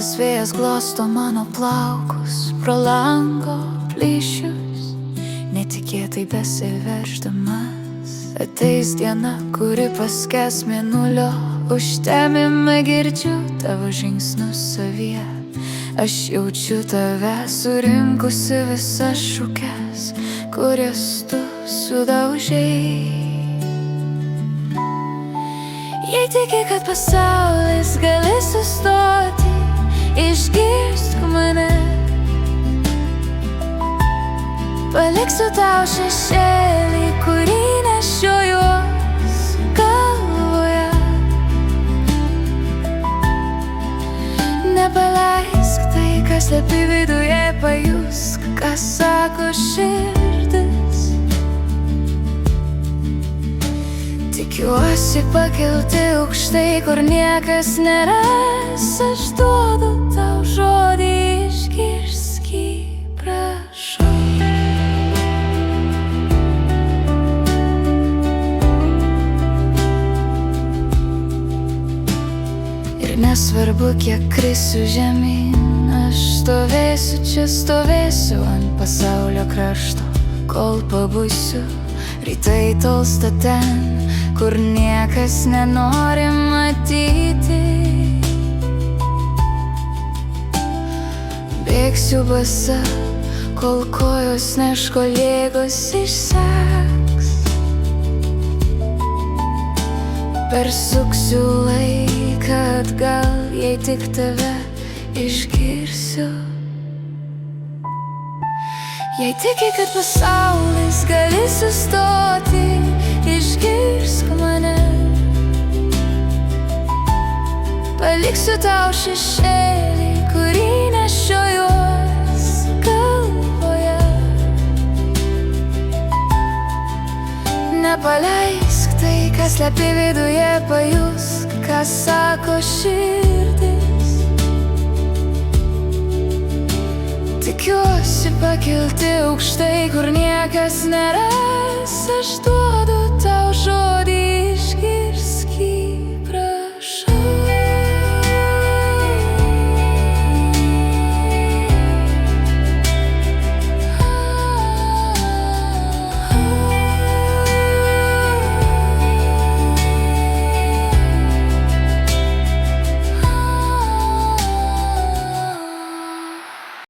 Šaltas vėjas glosto mano plaukus, pro lango plyšius, netikėtai besiverždamas. Ateis diena, kuri paskęs mėnulio užtemime, girdžiu tavo žingsnius savyje. Aš jaučiu tave surinkusi visas šukes, kurias tu sudaužei. Jei tiki, kad pasaulis gali sustoti, išgirsk mane. Paliksiu tau šešėlį, kurį nešiojuos galvoje. Nepaleisk tai, kas slepi viduje, pajusk, ką sako širdis. Tikiuosi pakilti aukštai, kur niekas neras. Aš duodu tau žodį, išgirsk jį, prašau. Ir nesvarbu, kiek krisiu žemyn, aš stovėsiu čia, stovėsiu ant pasaulio krašto, kol pabusiu. Rytai tolsta ten, kur niekas nenori matyti. Bėgsiu basa, kol kojos neško jėgos išseks. Persuksiu laiką atgal, jei tik tave išgirsiu. Jei tiki, kad pasaulis gali sustoti, išgirsk mane. Paliksiu tau šešėlį, kurį nešiojuos galvoje. Nepaleisk tai, kas slepi viduje, pajusk, ką sako širdis. Tikiuosi pakilti aukštai, kur niekas neras. Aš duodu tau žodį,